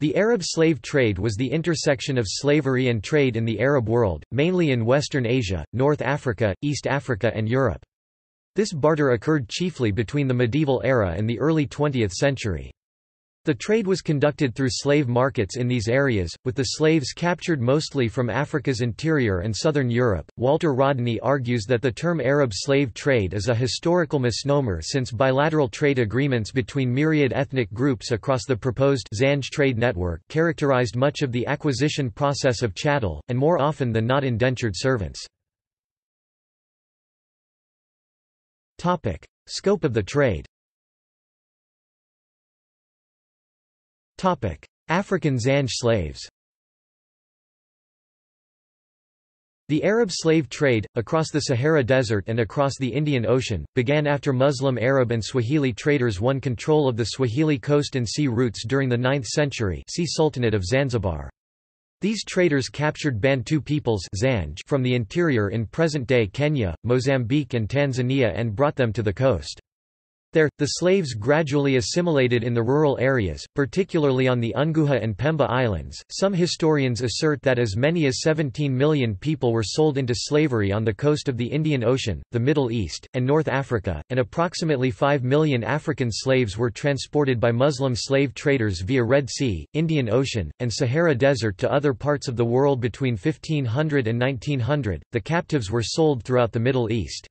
The Arab slave trade was the intersection of slavery and trade in the Arab world, mainly in Western Asia, North Africa, East Africa and Europe. This barter occurred chiefly between the medieval era and the early 20th century. The trade was conducted through slave markets in these areas, with the slaves captured mostly from Africa's interior and southern Europe. Walter Rodney argues that the term Arab slave trade is a historical misnomer since bilateral trade agreements between myriad ethnic groups across the proposed Zanj trade network characterized much of the acquisition process of chattel, and more often than not indentured servants. Scope of the trade. African Zanj slaves. The Arab slave trade, across the Sahara Desert and across the Indian Ocean, began after Muslim Arab and Swahili traders won control of the Swahili coast and sea routes during the 9th century. See Sultanate of Zanzibar. These traders captured Bantu peoples Zanj from the interior in present-day Kenya, Mozambique and Tanzania and brought them to the coast. There, the slaves gradually assimilated in the rural areas, particularly on the Unguja and Pemba Islands. Some historians assert that as many as 17 million people were sold into slavery on the coast of the Indian Ocean, the Middle East, and North Africa, and approximately 5 million African slaves were transported by Muslim slave traders via Red Sea, Indian Ocean, and Sahara Desert to other parts of the world between 1500 and 1900. The captives were sold throughout the Middle East.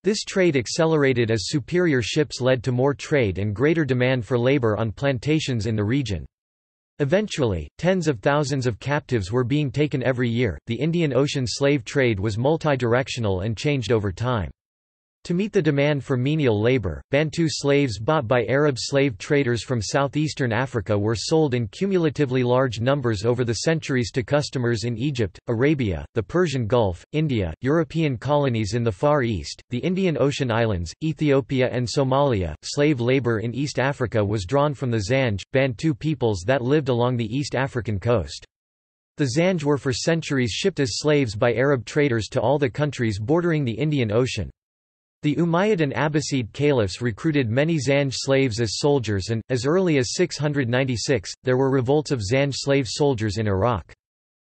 This trade accelerated as superior ships led to more trade and greater demand for labor on plantations in the region. Eventually, tens of thousands of captives were being taken every year. The Indian Ocean slave trade was multi-directional and changed over time. To meet the demand for menial labor, Bantu slaves bought by Arab slave traders from southeastern Africa were sold in cumulatively large numbers over the centuries to customers in Egypt, Arabia, the Persian Gulf, India, European colonies in the Far East, the Indian Ocean Islands, Ethiopia and Somalia. Slave labor in East Africa was drawn from the Zanj, Bantu peoples that lived along the East African coast. The Zanj were for centuries shipped as slaves by Arab traders to all the countries bordering the Indian Ocean. The Umayyad and Abbasid caliphs recruited many Zanj slaves as soldiers and, as early as 696, there were revolts of Zanj slave soldiers in Iraq.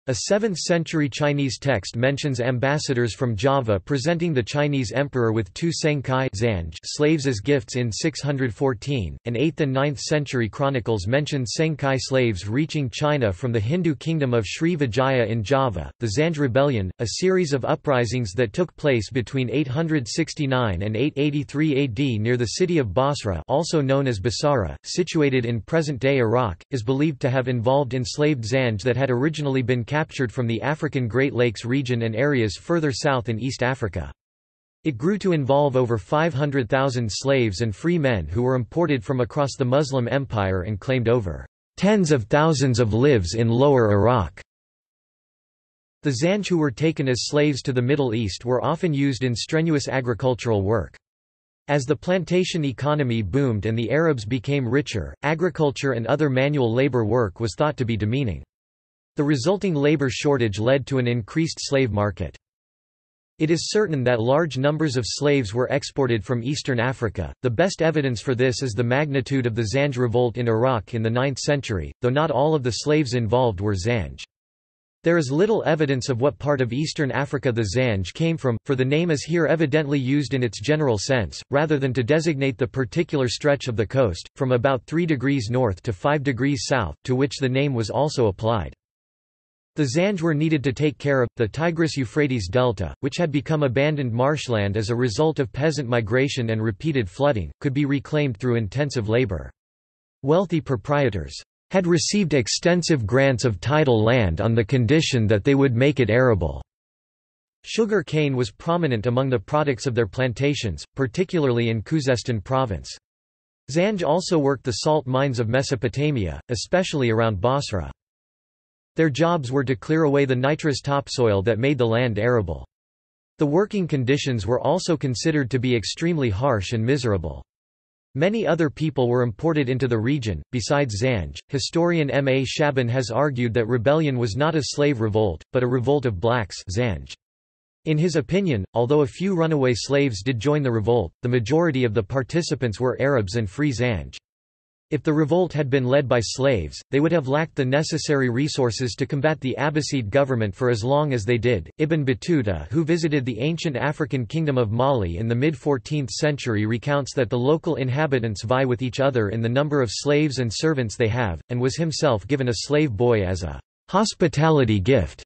A 7th-century Chinese text mentions ambassadors from Java presenting the Chinese emperor with 2 Senkai Zanj slaves as gifts in 614, and 8th and 9th-century chronicles mention Senkai slaves reaching China from the Hindu kingdom of Sri Vijaya in Java. The Zanj Rebellion, a series of uprisings that took place between 869 and 883 AD near the city of Basra, also known as Basara, situated in present-day Iraq, is believed to have involved enslaved Zanj that had originally been captured from the African Great Lakes region and areas further south in East Africa. It grew to involve over 500,000 slaves and free men who were imported from across the Muslim Empire and claimed over tens of thousands of lives in Lower Iraq. The Zanj who were taken as slaves to the Middle East were often used in strenuous agricultural work. As the plantation economy boomed and the Arabs became richer, agriculture and other manual labor work was thought to be demeaning. The resulting labor shortage led to an increased slave market. It is certain that large numbers of slaves were exported from eastern Africa. The best evidence for this is the magnitude of the Zanj revolt in Iraq in the 9th century, though not all of the slaves involved were Zanj. There is little evidence of what part of eastern Africa the Zanj came from, for the name is here evidently used in its general sense, rather than to designate the particular stretch of the coast, from about 3 degrees north to 5 degrees south, to which the name was also applied. The Zanj were needed to take care of the Tigris-Euphrates delta, which had become abandoned marshland as a result of peasant migration and repeated flooding, could be reclaimed through intensive labor. Wealthy proprietors had received extensive grants of tidal land on the condition that they would make it arable. Sugar cane was prominent among the products of their plantations, particularly in Khuzestan province. Zanj also worked the salt mines of Mesopotamia, especially around Basra. Their jobs were to clear away the nitrous topsoil that made the land arable. The working conditions were also considered to be extremely harsh and miserable. Many other people were imported into the region, besides Zanj. Historian M. A. Shaban has argued that rebellion was not a slave revolt, but a revolt of blacks Zanj. In his opinion, although a few runaway slaves did join the revolt, the majority of the participants were Arabs and free Zanj. If the revolt had been led by slaves, they would have lacked the necessary resources to combat the Abbasid government for as long as they did. Ibn Battuta, who visited the ancient African kingdom of Mali in the mid-14th century, recounts that the local inhabitants vie with each other in the number of slaves and servants they have, and was himself given a slave boy as a hospitality gift.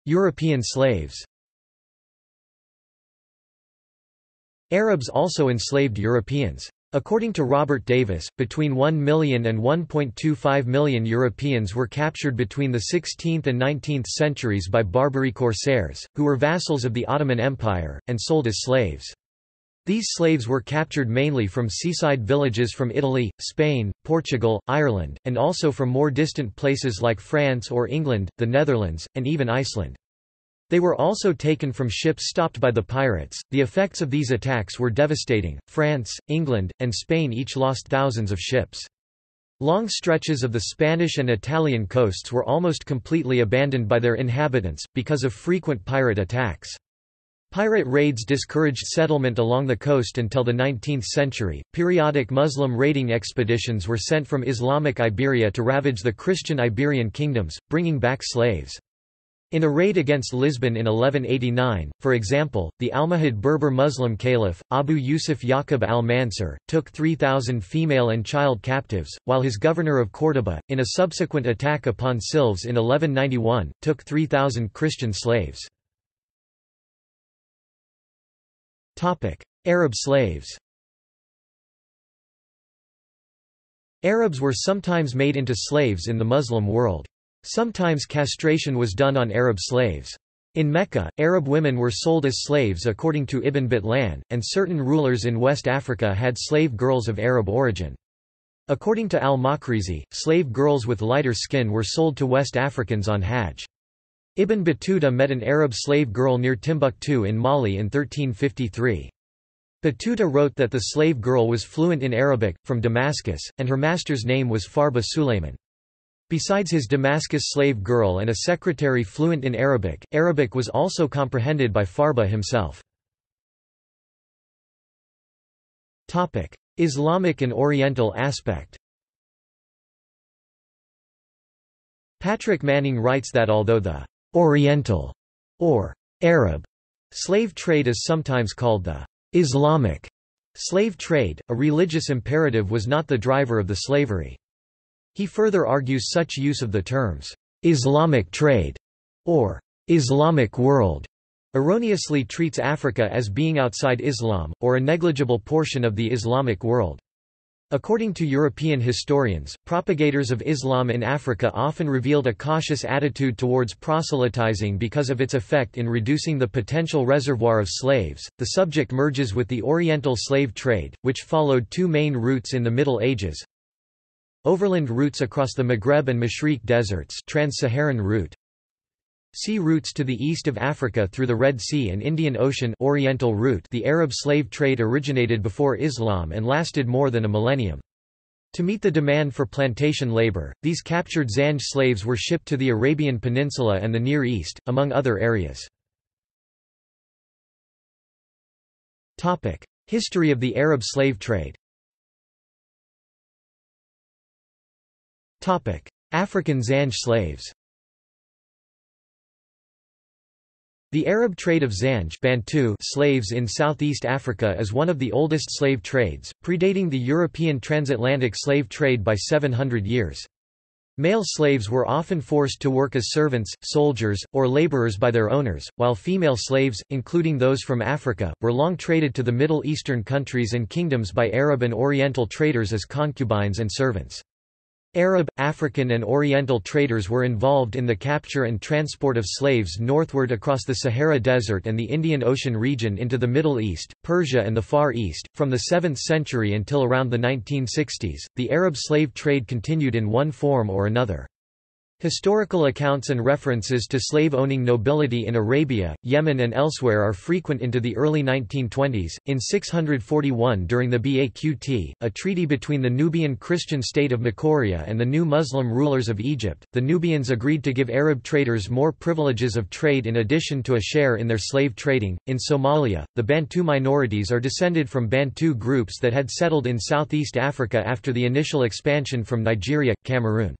European slaves. Arabs also enslaved Europeans. According to Robert Davis, between 1 million and 1.25 million Europeans were captured between the 16th and 19th centuries by Barbary corsairs, who were vassals of the Ottoman Empire, and sold as slaves. These slaves were captured mainly from seaside villages from Italy, Spain, Portugal, Ireland, and also from more distant places like France or England, the Netherlands, and even Iceland. They were also taken from ships stopped by the pirates. The effects of these attacks were devastating. France, England, and Spain each lost thousands of ships. Long stretches of the Spanish and Italian coasts were almost completely abandoned by their inhabitants, because of frequent pirate attacks. Pirate raids discouraged settlement along the coast until the 19th century. Periodic Muslim raiding expeditions were sent from Islamic Iberia to ravage the Christian Iberian kingdoms, bringing back slaves. In a raid against Lisbon in 1189, for example, the Almohad Berber Muslim caliph, Abu Yusuf Yaqub al-Mansur, took 3,000 female and child captives, while his governor of Córdoba, in a subsequent attack upon Silves in 1191, took 3,000 Christian slaves. Arab slaves. Arabs were sometimes made into slaves in the Muslim world. Sometimes castration was done on Arab slaves. In Mecca, Arab women were sold as slaves according to Ibn Batlan, and certain rulers in West Africa had slave girls of Arab origin. According to al-Makrizi, slave girls with lighter skin were sold to West Africans on Hajj. Ibn Battuta met an Arab slave girl near Timbuktu in Mali in 1353. Battuta wrote that the slave girl was fluent in Arabic, from Damascus, and her master's name was Farba Sulayman. Besides his Damascus slave girl and a secretary fluent in Arabic, Arabic was also comprehended by Farba himself. Islamic and Oriental aspect. Patrick Manning writes that although the Oriental or Arab slave trade is sometimes called the Islamic slave trade, a religious imperative was not the driver of the slavery. He further argues such use of the terms, Islamic trade, or Islamic world, erroneously treats Africa as being outside Islam, or a negligible portion of the Islamic world. According to European historians, propagators of Islam in Africa often revealed a cautious attitude towards proselytizing because of its effect in reducing the potential reservoir of slaves. The subject merges with the Oriental slave trade, which followed two main routes in the Middle Ages. Overland routes across the Maghreb and Mashriq deserts, Trans-Saharan route. Sea routes to the east of Africa through the Red Sea and Indian Ocean, Oriental route. The Arab slave trade originated before Islam and lasted more than a millennium. To meet the demand for plantation labor, these captured Zanj slaves were shipped to the Arabian Peninsula and the Near East, among other areas. Topic: History of the Arab slave trade. Topic: African Zanj slaves. The Arab trade of Zanj Bantu slaves in Southeast Africa is one of the oldest slave trades, predating the European transatlantic slave trade by 700 years. Male slaves were often forced to work as servants, soldiers, or laborers by their owners, while female slaves, including those from Africa, were long traded to the Middle Eastern countries and kingdoms by Arab and Oriental traders as concubines and servants. Arab, African and Oriental traders were involved in the capture and transport of slaves northward across the Sahara Desert and the Indian Ocean region into the Middle East, Persia and the Far East. From the 7th century until around the 1960s, the Arab slave trade continued in one form or another. Historical accounts and references to slave-owning nobility in Arabia, Yemen and elsewhere are frequent into the early 1920s. In 641 during the Baqt, a treaty between the Nubian Christian state of Makhoria and the new Muslim rulers of Egypt, the Nubians agreed to give Arab traders more privileges of trade in addition to a share in their slave trading. In Somalia, the Bantu minorities are descended from Bantu groups that had settled in Southeast Africa after the initial expansion from Nigeria, Cameroon.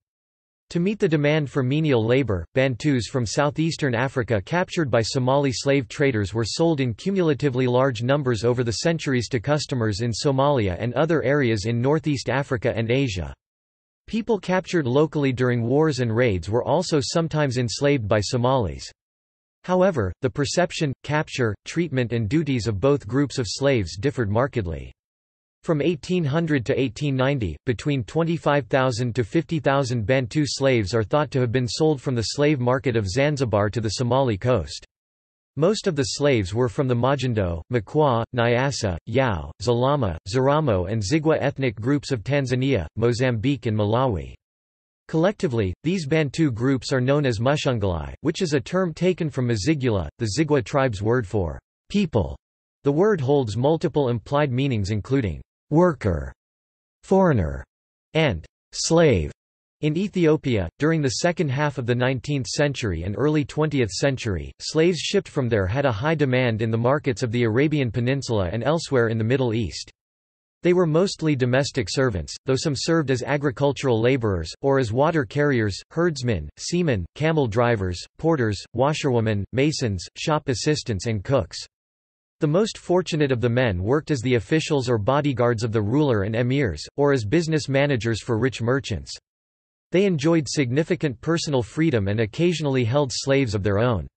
To meet the demand for menial labor, Bantus from southeastern Africa captured by Somali slave traders were sold in cumulatively large numbers over the centuries to customers in Somalia and other areas in northeast Africa and Asia. People captured locally during wars and raids were also sometimes enslaved by Somalis. However, the perception, capture, treatment and duties of both groups of slaves differed markedly. From 1800 to 1890, between 25,000 to 50,000 Bantu slaves are thought to have been sold from the slave market of Zanzibar to the Somali coast. Most of the slaves were from the Majendo, Makwa, Nyasa, Yao, Zalama, Zaramo and Zigwa ethnic groups of Tanzania, Mozambique and Malawi. Collectively, these Bantu groups are known as Mushungalai, which is a term taken from Mazigula, the Zigwa tribe's word for people. The word holds multiple implied meanings including worker, foreigner, and slave. In Ethiopia, during the second half of the 19th century and early 20th century, slaves shipped from there had a high demand in the markets of the Arabian Peninsula and elsewhere in the Middle East. They were mostly domestic servants, though some served as agricultural laborers, or as water carriers, herdsmen, seamen, camel drivers, porters, washerwomen, masons, shop assistants and cooks. The most fortunate of the men worked as the officials or bodyguards of the ruler and emirs, or as business managers for rich merchants. They enjoyed significant personal freedom and occasionally held slaves of their own.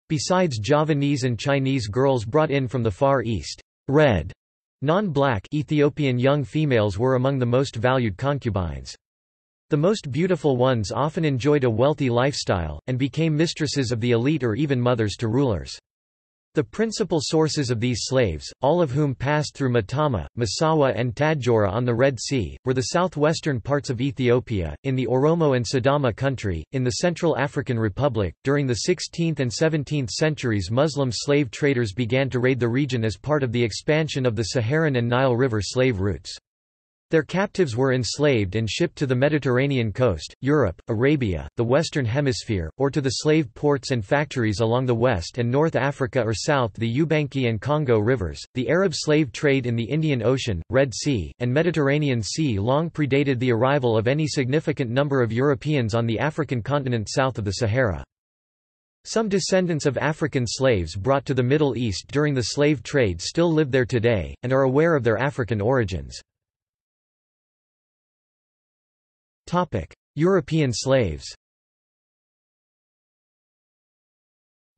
Besides Javanese and Chinese girls brought in from the Far East, red, non-black Ethiopian young females were among the most valued concubines. The most beautiful ones often enjoyed a wealthy lifestyle, and became mistresses of the elite or even mothers to rulers. The principal sources of these slaves, all of whom passed through Matama, Massawa and Tadjoura on the Red Sea, were the southwestern parts of Ethiopia, in the Oromo and Sidama country, in the Central African Republic. During the 16th and 17th centuries, Muslim slave traders began to raid the region as part of the expansion of the Saharan and Nile River slave routes. Their captives were enslaved and shipped to the Mediterranean coast, Europe, Arabia, the Western Hemisphere, or to the slave ports and factories along the West and North Africa or south the Ubangi and Congo rivers. The Arab slave trade in the Indian Ocean, Red Sea, and Mediterranean Sea long predated the arrival of any significant number of Europeans on the African continent south of the Sahara. Some descendants of African slaves brought to the Middle East during the slave trade still live there today, and are aware of their African origins. European slaves.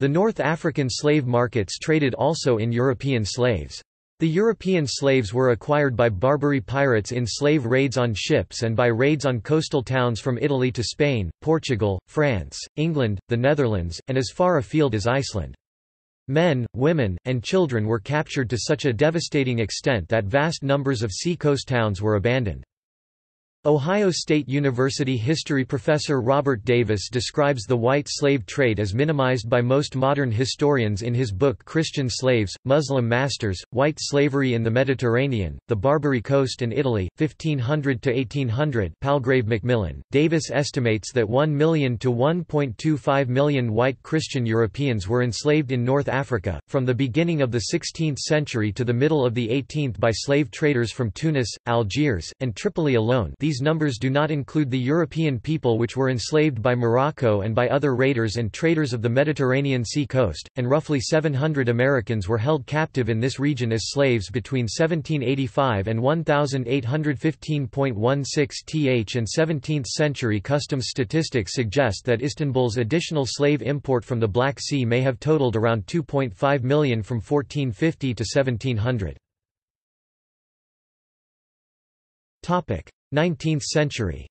The North African slave markets traded also in European slaves. The European slaves were acquired by Barbary pirates in slave raids on ships and by raids on coastal towns from Italy to Spain, Portugal, France, England, the Netherlands, and as far afield as Iceland. Men, women, and children were captured to such a devastating extent that vast numbers of seacoast towns were abandoned. Ohio State University history professor Robert Davis describes the white slave trade as minimized by most modern historians in his book Christian Slaves, Muslim Masters, White Slavery in the Mediterranean, the Barbary Coast and Italy, 1500–1800 Palgrave Macmillan. Davis estimates that 1 million to 1.25 million white Christian Europeans were enslaved in North Africa, from the beginning of the 16th century to the middle of the 18th by slave traders from Tunis, Algiers, and Tripoli alone. These numbers do not include the European people which were enslaved by Morocco and by other raiders and traders of the Mediterranean Sea coast, and roughly 700 Americans were held captive in this region as slaves between 1785 and 1815.16 th, and 17th-century customs statistics suggest that Istanbul's additional slave import from the Black Sea may have totaled around 2.5 million from 1450 to 1700. 19th century.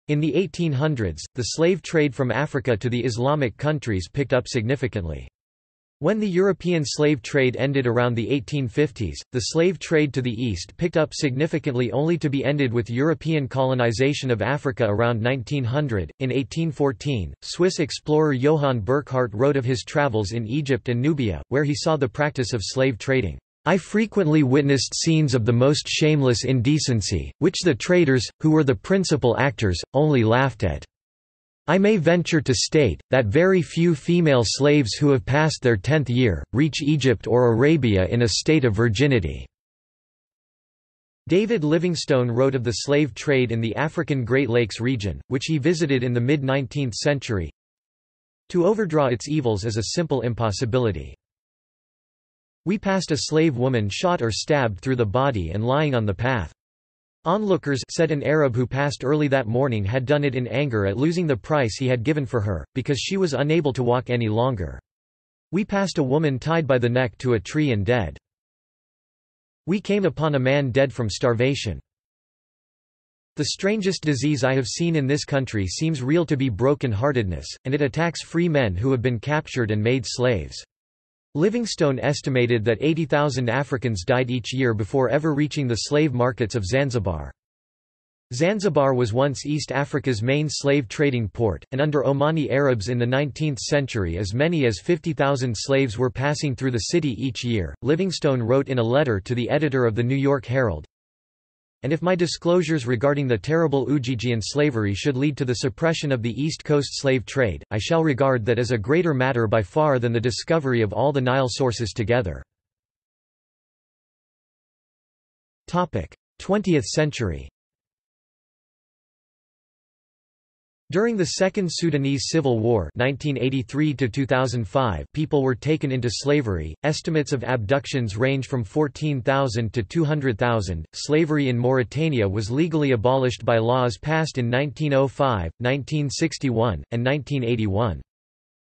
In the 1800s, the slave trade from Africa to the Islamic countries picked up significantly. When the European slave trade ended around the 1850s, the slave trade to the east picked up significantly only to be ended with European colonization of Africa around 1900. In 1814, Swiss explorer Johann Burckhardt wrote of his travels in Egypt and Nubia, where he saw the practice of slave trading. I frequently witnessed scenes of the most shameless indecency, which the traders, who were the principal actors, only laughed at. I may venture to state, that very few female slaves who have passed their 10th year, reach Egypt or Arabia in a state of virginity." David Livingstone wrote of the slave trade in the African Great Lakes region, which he visited in the mid-19th century. To overdraw its evils is a simple impossibility. We passed a slave woman shot or stabbed through the body and lying on the path. Onlookers said an Arab who passed early that morning had done it in anger at losing the price he had given for her, because she was unable to walk any longer. We passed a woman tied by the neck to a tree and dead. We came upon a man dead from starvation. The strangest disease I have seen in this country seems real to be broken-heartedness, and it attacks free men who have been captured and made slaves. Livingstone estimated that 80,000 Africans died each year before ever reaching the slave markets of Zanzibar. Zanzibar was once East Africa's main slave trading port, and under Omani Arabs in the 19th century as many as 50,000 slaves were passing through the city each year. Livingstone wrote in a letter to the editor of the New York Herald, "And if my disclosures regarding the terrible Ujijian slavery should lead to the suppression of the East Coast slave trade, I shall regard that as a greater matter by far than the discovery of all the Nile sources together." 20th century. During the Second Sudanese Civil War 1983–2005, people were taken into slavery. Estimates of abductions range from 14,000 to 200,000. Slavery in Mauritania was legally abolished by laws passed in 1905, 1961, and 1981.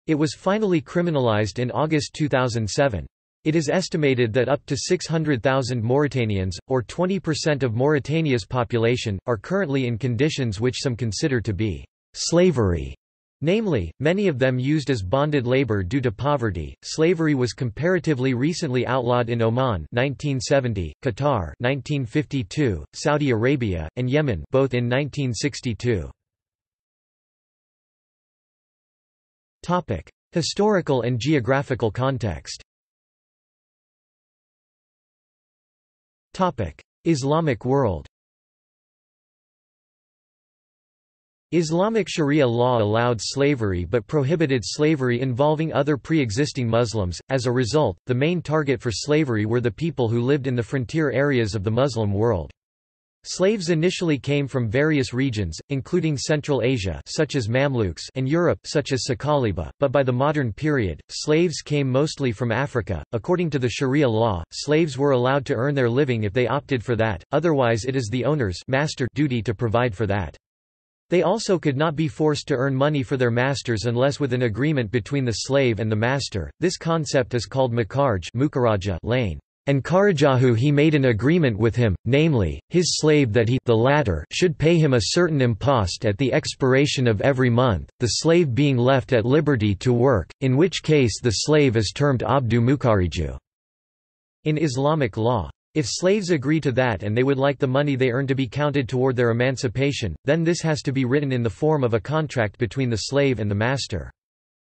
It was finally criminalized in August 2007. It is estimated that up to 600,000 Mauritanians, or 20% of Mauritania's population, are currently in conditions which some consider to be slavery. Namely, many of them used as bonded labor due to poverty. Slavery was comparatively recently outlawed in Oman 1970, Qatar 1952, Saudi Arabia, and Yemen both in 1962. Topic: Historical and geographical context. Topic: Islamic world. Islamic Sharia law allowed slavery but prohibited slavery involving other pre-existing Muslims. As a result, the main target for slavery were the people who lived in the frontier areas of the Muslim world. Slaves initially came from various regions, including Central Asia such as Mamluks and Europe such as Saqaliba, but by the modern period, slaves came mostly from Africa. According to the Sharia law, slaves were allowed to earn their living if they opted for that, otherwise it is the owner's master duty to provide for that. They also could not be forced to earn money for their masters unless with an agreement between the slave and the master. This concept is called makarj lane. And Karajahu he made an agreement with him, namely, his slave that he the latter should pay him a certain impost at the expiration of every month, the slave being left at liberty to work, in which case the slave is termed abdu mukariju. In Islamic law, if slaves agree to that and they would like the money they earn to be counted toward their emancipation, then this has to be written in the form of a contract between the slave and the master.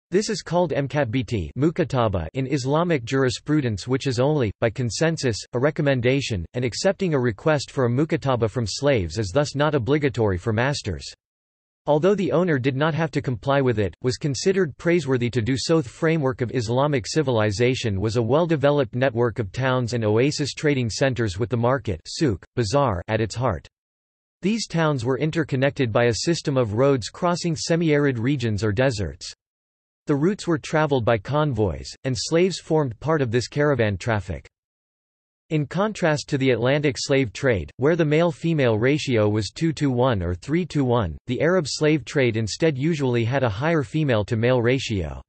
This is called mkatbiti mukataba in Islamic jurisprudence, which is only, by consensus, a recommendation, and accepting a request for a mukataba from slaves is thus not obligatory for masters. Although the owner did not have to comply with it, was considered praiseworthy to do so. The framework of Islamic civilization was a well-developed network of towns and oasis trading centers with the market souk, bazaar at its heart. These towns were interconnected by a system of roads crossing semi-arid regions or deserts. The routes were traveled by convoys, and slaves formed part of this caravan traffic. In contrast to the Atlantic slave trade, where the male-female ratio was 2:1 or 3:1, the Arab slave trade instead usually had a higher female-to-male ratio.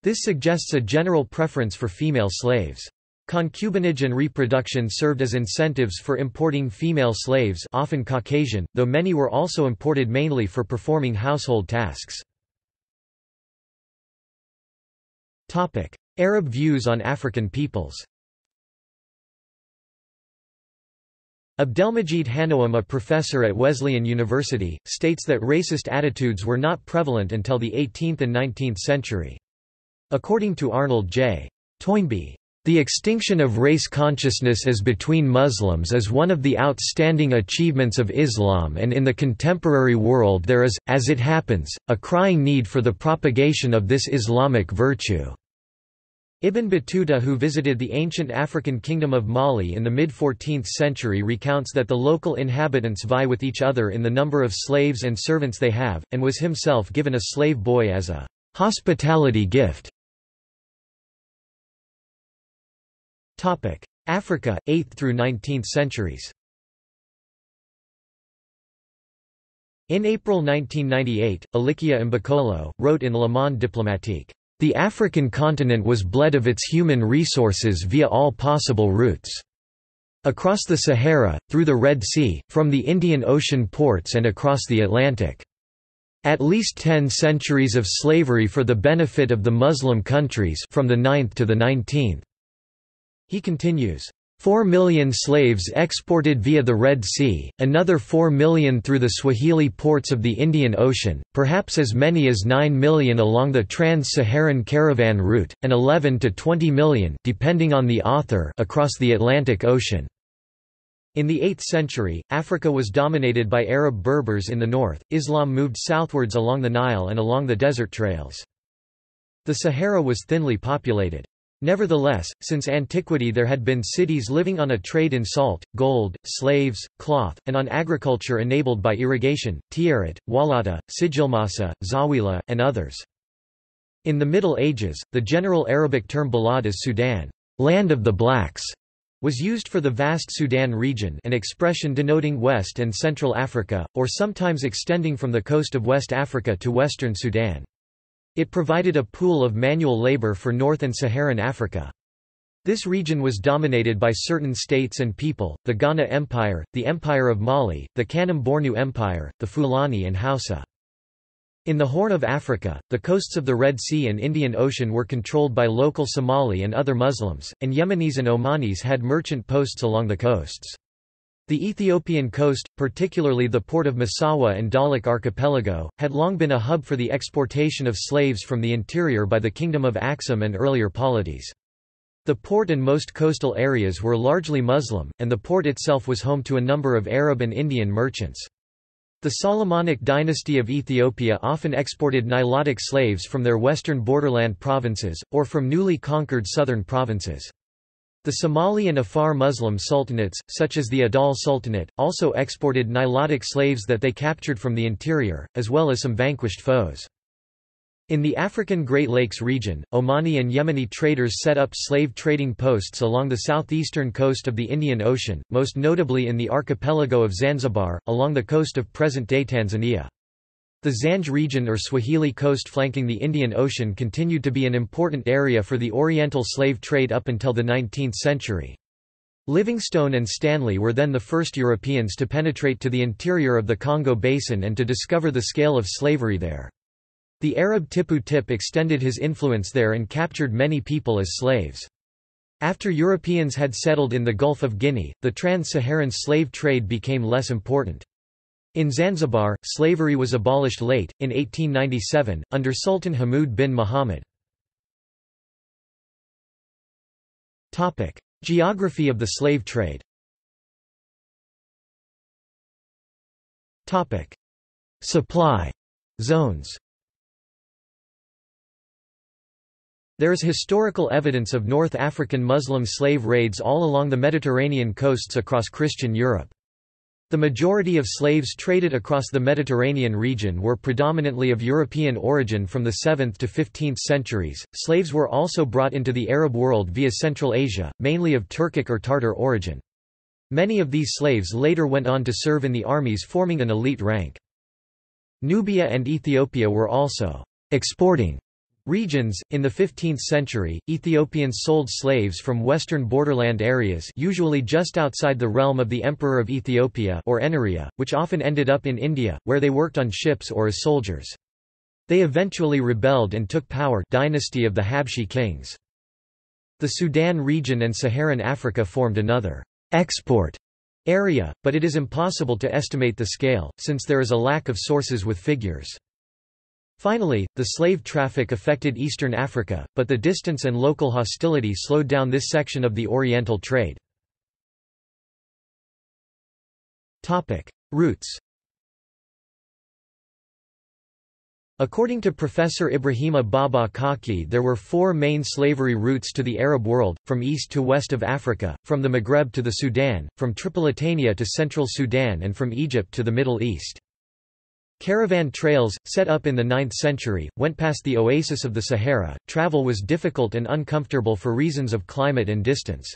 This suggests a general preference for female slaves. Concubinage and reproduction served as incentives for importing female slaves, often Caucasian, though many were also imported mainly for performing household tasks. Arab views on African peoples. Abdelmajid Hanoum, a professor at Wesleyan University, states that racist attitudes were not prevalent until the 18th and 19th century. According to Arnold J. Toynbee, "The extinction of race consciousness as between Muslims is one of the outstanding achievements of Islam, and in the contemporary world there is, as it happens, a crying need for the propagation of this Islamic virtue." Ibn Battuta, who visited the ancient African kingdom of Mali in the mid-14th century, recounts that the local inhabitants vie with each other in the number of slaves and servants they have, and was himself given a slave boy as a hospitality gift. Africa, 8th through 19th centuries. In April 1998, Alikia Mbakolo, wrote in Le Monde Diplomatique, "The African continent was bled of its human resources via all possible routes. Across the Sahara, through the Red Sea, from the Indian Ocean ports and across the Atlantic. At least 10 centuries of slavery for the benefit of the Muslim countries from the 9th to the 19th." He continues, 4 million slaves exported via the Red Sea, another 4 million through the Swahili ports of the Indian Ocean, perhaps as many as 9 million along the trans-Saharan caravan route, and 11 to 20 million depending on the author across the Atlantic Ocean. In the 8th century, Africa was dominated by Arab Berbers in the north. Islam moved southwards along the Nile and along the desert trails. The Sahara was thinly populated. Nevertheless, since antiquity there had been cities living on a trade in salt, gold, slaves, cloth, and on agriculture enabled by irrigation, Tiarat, Walata, Sijilmasa, Zawila, and others. In the Middle Ages, the general Arabic term Balad as Sudan, land of the blacks, was used for the vast Sudan region, an expression denoting West and Central Africa, or sometimes extending from the coast of West Africa to western Sudan. It provided a pool of manual labor for North and Saharan Africa. This region was dominated by certain states and people: the Ghana Empire, the Empire of Mali, the Kanem-Bornu Empire, the Fulani and Hausa. In the Horn of Africa, the coasts of the Red Sea and Indian Ocean were controlled by local Somali and other Muslims, and Yemenis and Omanis had merchant posts along the coasts. The Ethiopian coast, particularly the port of Massawa and Dahlak Archipelago, had long been a hub for the exportation of slaves from the interior by the Kingdom of Aksum and earlier polities. The port and most coastal areas were largely Muslim, and the port itself was home to a number of Arab and Indian merchants. The Solomonic dynasty of Ethiopia often exported Nilotic slaves from their western borderland provinces, or from newly conquered southern provinces. The Somali and Afar Muslim sultanates, such as the Adal Sultanate, also exported Nilotic slaves that they captured from the interior, as well as some vanquished foes. In the African Great Lakes region, Omani and Yemeni traders set up slave trading posts along the southeastern coast of the Indian Ocean, most notably in the archipelago of Zanzibar, along the coast of present-day Tanzania. The Zanj region or Swahili coast flanking the Indian Ocean continued to be an important area for the Oriental slave trade up until the 19th century. Livingstone and Stanley were then the first Europeans to penetrate to the interior of the Congo Basin and to discover the scale of slavery there. The Arab Tipu Tip extended his influence there and captured many people as slaves. After Europeans had settled in the Gulf of Guinea, the trans-Saharan slave trade became less important. In Zanzibar, slavery was abolished late, in 1897, under Sultan Hamoud bin Muhammad. Geography of the slave trade. Supply zones. There is historical evidence of North African Muslim slave raids all along the Mediterranean coasts across Christian Europe. The majority of slaves traded across the Mediterranean region were predominantly of European origin from the 7th to 15th centuries. Slaves were also brought into the Arab world via Central Asia, mainly of Turkic or Tartar origin. Many of these slaves later went on to serve in the armies, forming an elite rank. Nubia and Ethiopia were also exporting regions. In the 15th century, Ethiopians sold slaves from western borderland areas, usually just outside the realm of the Emperor of Ethiopia or Eniria, which often ended up in India, where they worked on ships or as soldiers. They eventually rebelled and took power, dynasty of the Habshi kings. The Sudan region and Saharan Africa formed another export area, but it is impossible to estimate the scale, since there is a lack of sources with figures. Finally, the slave traffic affected Eastern Africa, but the distance and local hostility slowed down this section of the Oriental trade. Routes. According to Professor Ibrahima Baba Kaki, there were 4 main slavery routes to the Arab world, from east to west of Africa, from the Maghreb to the Sudan, from Tripolitania to central Sudan and from Egypt to the Middle East. Caravan trails, set up in the 9th century, went past the oasis of the Sahara. Travel was difficult and uncomfortable for reasons of climate and distance.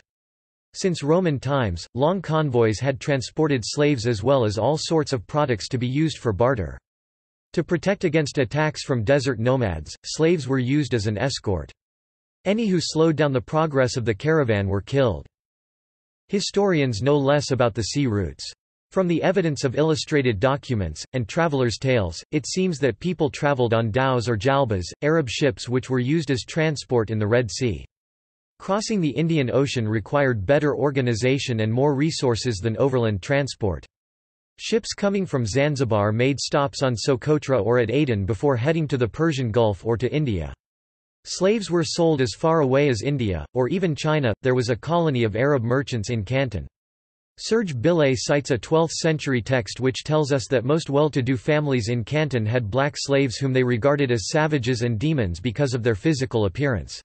Since Roman times, long convoys had transported slaves as well as all sorts of products to be used for barter. To protect against attacks from desert nomads, slaves were used as an escort. Any who slowed down the progress of the caravan were killed. Historians know less about the sea routes. From the evidence of illustrated documents, and travelers' tales, it seems that people traveled on dhows or jalbas, Arab ships which were used as transport in the Red Sea. Crossing the Indian Ocean required better organization and more resources than overland transport. Ships coming from Zanzibar made stops on Socotra or at Aden before heading to the Persian Gulf or to India. Slaves were sold as far away as India, or even China. There was a colony of Arab merchants in Canton. Serge Billet cites a 12th-century text which tells us that most well-to-do families in Canton had black slaves whom they regarded as savages and demons because of their physical appearance.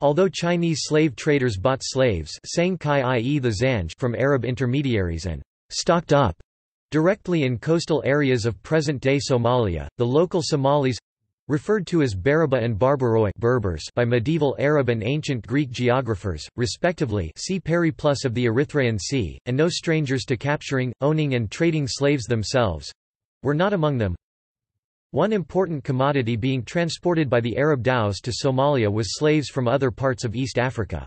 Although Chinese slave traders bought slaves i.e. the Zanj from Arab intermediaries and stocked up directly in coastal areas of present-day Somalia, the local Somalis—referred to as Bariba and Barbaroi Berbers by medieval Arab and ancient Greek geographers, respectively, see Periplus of the Erythraean Sea, and no strangers to capturing, owning and trading slaves themselves—were not among them. One important commodity being transported by the Arab dhows to Somalia was slaves from other parts of East Africa.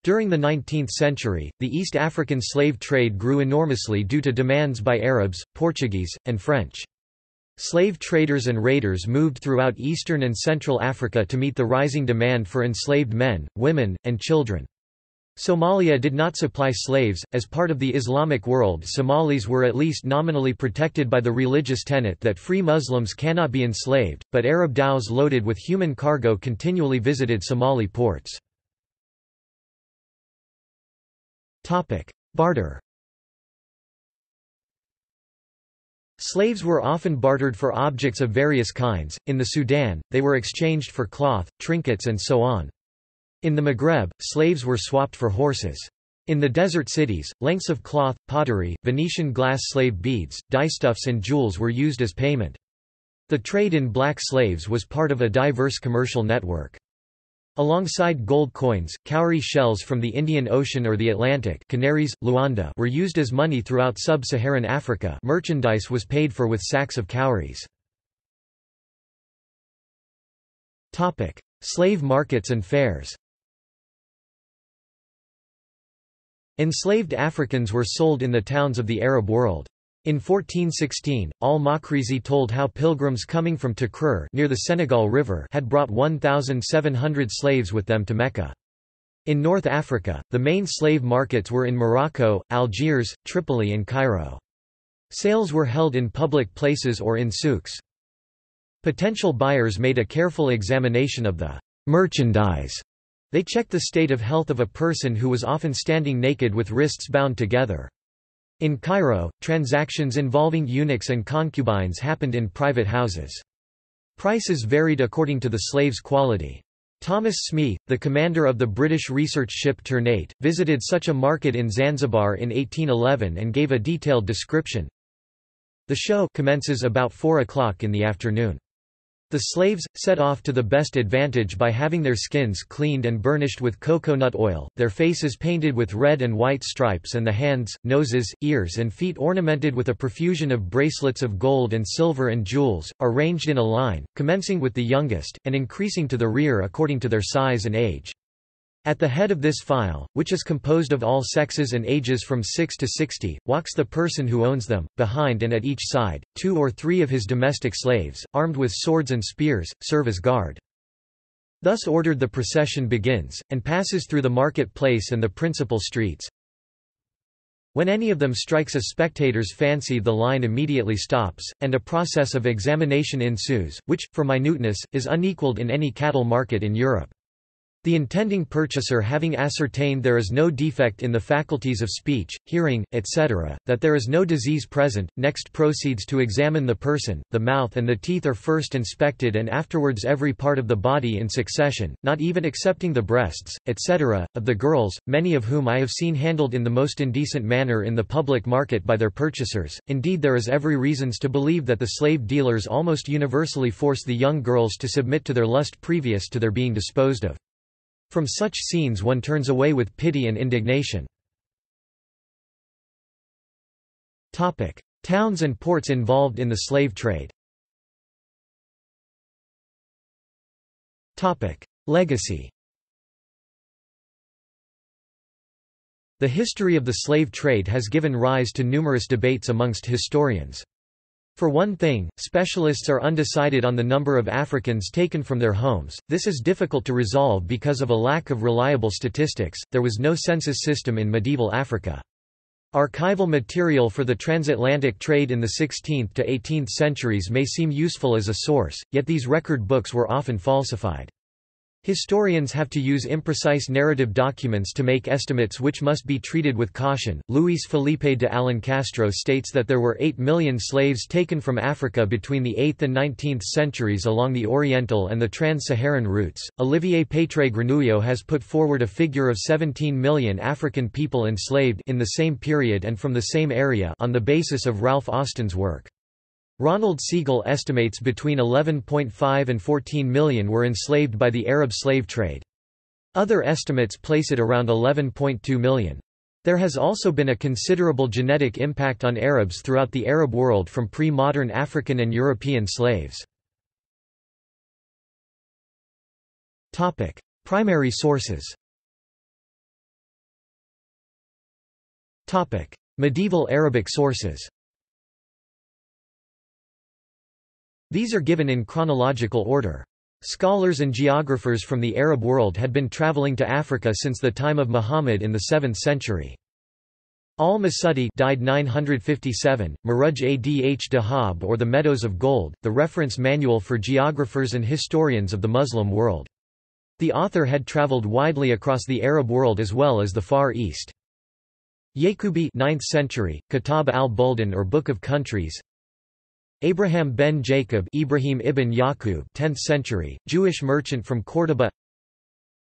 During the 19th century, the East African slave trade grew enormously due to demands by Arabs, Portuguese, and French. Slave traders and raiders moved throughout Eastern and Central Africa to meet the rising demand for enslaved men, women, and children. Somalia did not supply slaves. As part of the Islamic world, Somalis were at least nominally protected by the religious tenet that free Muslims cannot be enslaved, but Arab dhows loaded with human cargo continually visited Somali ports. Barter. Slaves were often bartered for objects of various kinds. In the Sudan, they were exchanged for cloth, trinkets, and so on. In the Maghreb, slaves were swapped for horses. In the desert cities, lengths of cloth, pottery, Venetian glass slave beads, dyestuffs, and jewels were used as payment. The trade in black slaves was part of a diverse commercial network. Alongside gold coins, cowrie shells from the Indian Ocean or the Atlantic, canaries, Luanda, were used as money throughout sub-Saharan Africa. Merchandise was paid for with sacks of cowries. Topic: Slave markets and fairs. Enslaved Africans were sold in the towns of the Arab world. In 1416, al-Makrizi told how pilgrims coming from Takrur near the Senegal River had brought 1,700 slaves with them to Mecca. In North Africa, the main slave markets were in Morocco, Algiers, Tripoli and Cairo. Sales were held in public places or in souks. Potential buyers made a careful examination of the merchandise. They checked the state of health of a person who was often standing naked with wrists bound together. In Cairo, transactions involving eunuchs and concubines happened in private houses. Prices varied according to the slave's quality. Thomas Smee, the commander of the British research ship Ternate, visited such a market in Zanzibar in 1811 and gave a detailed description. The show commences about 4 o'clock in the afternoon. The slaves set off to the best advantage by having their skins cleaned and burnished with coconut oil, their faces painted with red and white stripes, and the hands, noses, ears, and feet ornamented with a profusion of bracelets of gold and silver and jewels, arranged in a line, commencing with the youngest, and increasing to the rear according to their size and age. At the head of this file, which is composed of all sexes and ages from 6 to 60, walks the person who owns them. Behind and at each side, 2 or 3 of his domestic slaves, armed with swords and spears, serve as guard. Thus ordered the procession begins, and passes through the market place and the principal streets. When any of them strikes a spectator's fancy, the line immediately stops, and a process of examination ensues, which, for minuteness, is unequalled in any cattle market in Europe. The intending purchaser, having ascertained there is no defect in the faculties of speech, hearing, etc., that there is no disease present, next proceeds to examine the person. The mouth and the teeth are first inspected, and afterwards every part of the body in succession, not even excepting the breasts, etc., of the girls, many of whom I have seen handled in the most indecent manner in the public market by their purchasers. Indeed, there is every reasons to believe that the slave dealers almost universally force the young girls to submit to their lust previous to their being disposed of. From such scenes one turns away with pity and indignation. Towns and ports involved in the slave trade. Legacy. The history of the slave trade has given rise to numerous debates amongst historians. For one thing, specialists are undecided on the number of Africans taken from their homes. This is difficult to resolve because of a lack of reliable statistics. There was no census system in medieval Africa. Archival material for the transatlantic trade in the 16th to 18th centuries may seem useful as a source, yet these record books were often falsified. Historians have to use imprecise narrative documents to make estimates which must be treated with caution. Luis Felipe de Alencastro states that there were 8 million slaves taken from Africa between the 8th and 19th centuries along the Oriental and the Trans-Saharan routes. Olivier Pétré Grenouillot has put forward a figure of 17 million African people enslaved in the same period and from the same area on the basis of Ralph Austin's work. Ronald Siegel estimates between 11.5 and 14 million were enslaved by the Arab slave trade. Other estimates place it around 11.2 million. There has also been a considerable genetic impact on Arabs throughout the Arab world from pre-modern African and European slaves. Primary sources. Medieval Arabic sources. These are given in chronological order. Scholars and geographers from the Arab world had been traveling to Africa since the time of Muhammad in the 7th century. Al-Masudi died 957, Maruj Adh Dahab or The Meadows of Gold, the reference manual for geographers and historians of the Muslim world. The author had traveled widely across the Arab world as well as the Far East. Yaqubi 9th century, Kitab al-Buldan or Book of Countries. Abraham ben Jacob Ibrahim ibn Yaqub 10th century, Jewish merchant from Córdoba.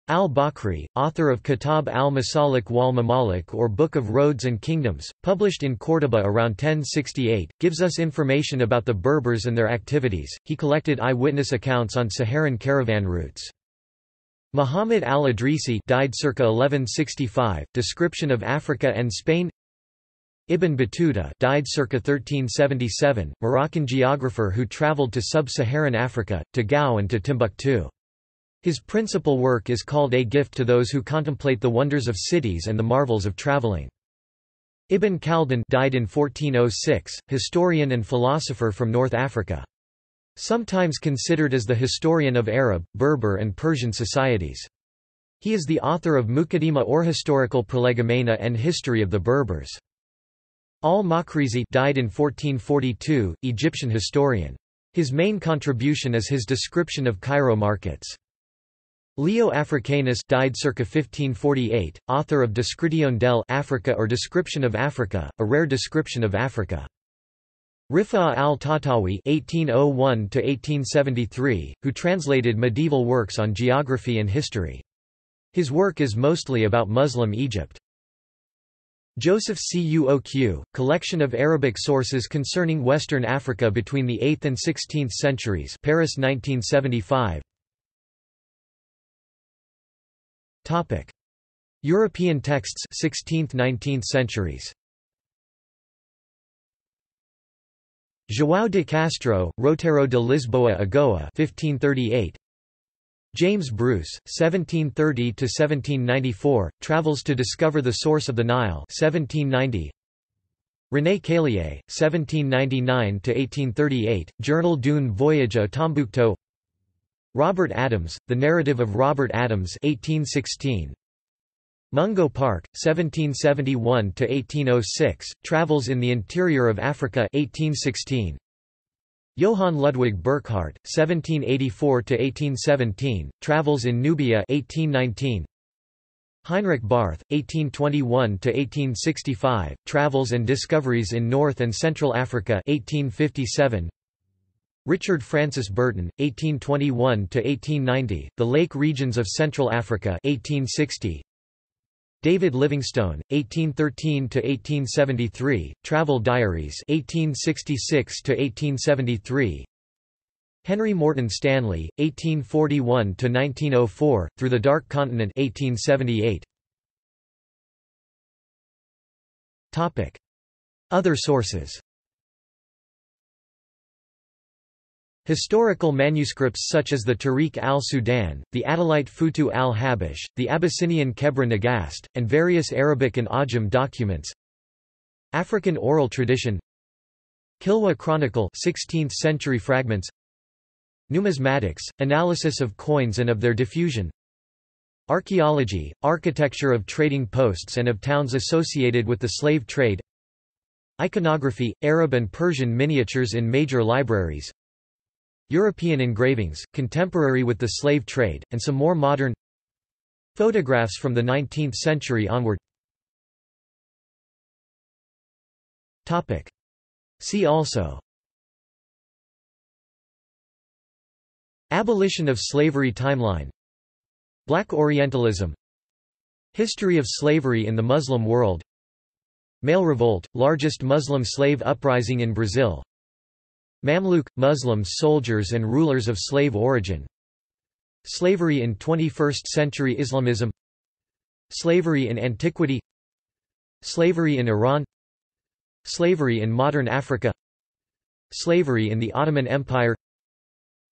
Al-Bakri, author of Kitab al-Masalik wal Mamalik or Book of Roads and Kingdoms, published in Córdoba around 1068, gives us information about the Berbers and their activities. He collected eyewitness accounts on Saharan caravan routes. Muhammad al-Idrisi died circa 1165, description of Africa and Spain. Ibn Battuta died circa 1377, Moroccan geographer who traveled to sub-Saharan Africa, to Gao and to Timbuktu. His principal work is called A Gift to Those Who Contemplate the Wonders of Cities and the Marvels of Traveling. Ibn Khaldun died in 1406, historian and philosopher from North Africa. Sometimes considered as the historian of Arab, Berber and Persian societies. He is the author of Muqaddimah or Historical Prolegomena and History of the Berbers. Al-Makrizi died in 1442, Egyptian historian. His main contribution is his description of Cairo markets. Leo Africanus died circa 1548, author of Description del Africa or Description of Africa, a rare description of Africa. Rifa'a al-Tahtawi (1801–1873), who translated medieval works on geography and history. His work is mostly about Muslim Egypt. Joseph Cuoq, collection of Arabic sources concerning Western Africa between the 8th and 16th centuries, Paris 1975. Topic: European texts 16th–19th centuries. João de Castro, Roteiro de Lisboa a Goa 1538. James Bruce, 1730–1794, travels to discover the source of the Nile 1790. René Caillier, 1799–1838, Journal d'un voyage à Tombouctou. Robert Adams, The Narrative of Robert Adams 1816. Mungo Park, 1771–1806, Travels in the Interior of Africa 1816. Johann Ludwig Burckhardt, 1784–1817, Travels in Nubia 1819. Heinrich Barth, 1821–1865, Travels and Discoveries in North and Central Africa 1857. Richard Francis Burton, 1821–1890, The Lake Regions of Central Africa 1860. David Livingstone, 1813–1873, Travel Diaries 1866–1873. Henry Morton Stanley, 1841–1904, Through the Dark Continent 1878. Other sources. Historical manuscripts such as the Tariq al-Sudan, the Adalite Futu al-Habash, the Abyssinian Kebra Nagast, and various Arabic and Ajam documents. African oral tradition. Kilwa Chronicle 16th century fragments. Numismatics, analysis of coins and of their diffusion. Archaeology, architecture of trading posts and of towns associated with the slave trade. Iconography, Arab and Persian miniatures in major libraries. European engravings, contemporary with the slave trade, and some more modern. Photographs from the 19th century onward. See also: Abolition of slavery timeline, Black Orientalism, History of slavery in the Muslim world, Male revolt, largest Muslim slave uprising in Brazil, Mamluk – Muslims, soldiers and rulers of slave origin, Slavery in 21st century Islamism, Slavery in antiquity, Slavery in Iran, Slavery in modern Africa, Slavery in the Ottoman Empire,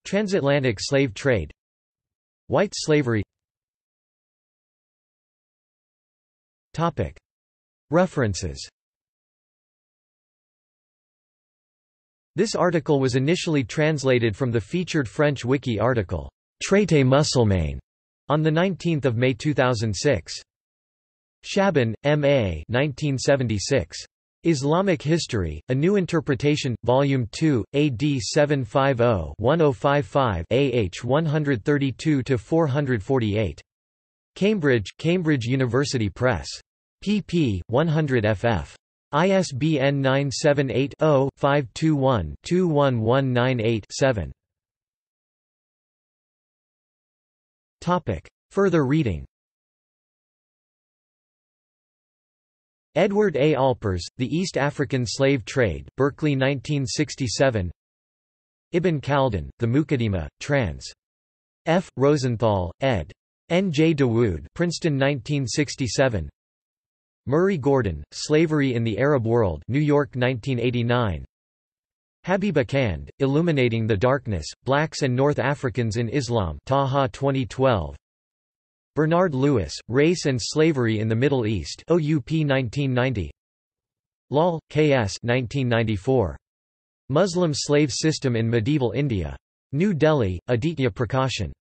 Transatlantic slave trade, White slavery. References. This article was initially translated from the featured French wiki article, Traité musulmane, on 19 May 2006. Shaban, M.A. 1976. Islamic History, A New Interpretation, Volume 2, AD 750-1055, AH 132-448. Cambridge, Cambridge University Press. pp. 100 ff. ISBN 978-0-521-21198-7. Further reading. Edward A. Alpers, The East African Slave Trade, Berkeley 1967. Ibn Khaldun, The Muqaddimah, trans. F. Rosenthal, ed. N. J. Dawood, Princeton 1967. Murray Gordon, Slavery in the Arab World, New York 1989. Habiba Kand, Illuminating the Darkness, Blacks and North Africans in Islam, Taha 2012. Bernard Lewis, Race and Slavery in the Middle East, OUP 1990. Lal, K.S. 1994. Muslim Slave System in Medieval India. New Delhi, Aditya Prakashan.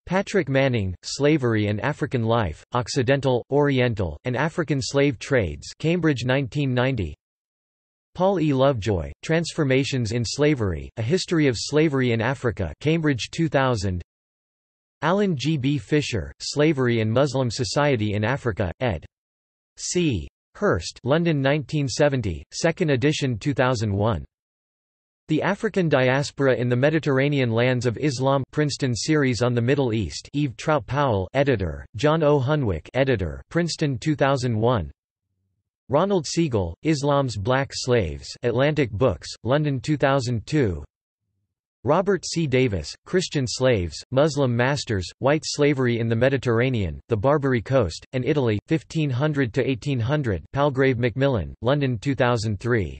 Patrick Manning, Slavery and African Life, Occidental, Oriental, and African Slave Trades, Cambridge 1990. Paul E. Lovejoy, Transformations in Slavery, A History of Slavery in Africa, Cambridge 2000. Alan G. B. Fisher, Slavery and Muslim Society in Africa, ed. C. Hurst, London 1970, 2nd edition 2001. The African Diaspora in the Mediterranean Lands of Islam, Princeton Series on the Middle East, Eve Trout Powell, editor, John O. Hunwick, editor, Princeton 2001. Ronald Siegel, Islam's Black Slaves, Atlantic Books, London 2002. Robert C. Davis, Christian Slaves, Muslim Masters, White Slavery in the Mediterranean, the Barbary Coast, and Italy, 1500–1800, Palgrave Macmillan, London 2003.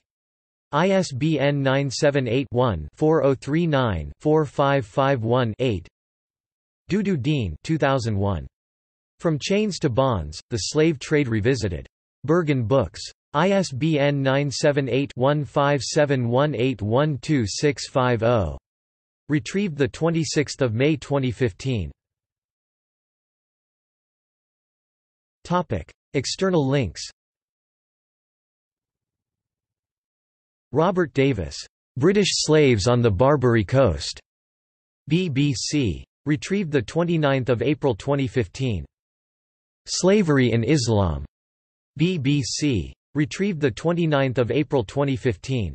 ISBN 978-1-4039-4551-8. Dudu Dean 2001. From Chains to Bonds, The Slave Trade Revisited. Bergen Books. ISBN 978-1571812650. Retrieved 26 May 2015. External links. Robert Davis. British Slaves on the Barbary Coast. BBC. Retrieved 29 April 2015. Slavery in Islam. BBC. Retrieved 29 April 2015.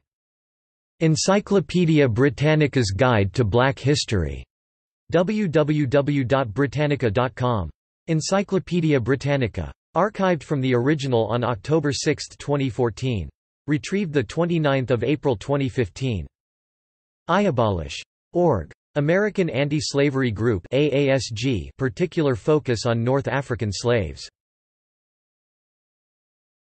Encyclopædia Britannica's Guide to Black History. www.britannica.com. Encyclopædia Britannica. Archived from the original on October 6, 2014. Retrieved 29 April 2015. iAbolish.org. American Anti-Slavery Group (AASG), particular focus on North African slaves.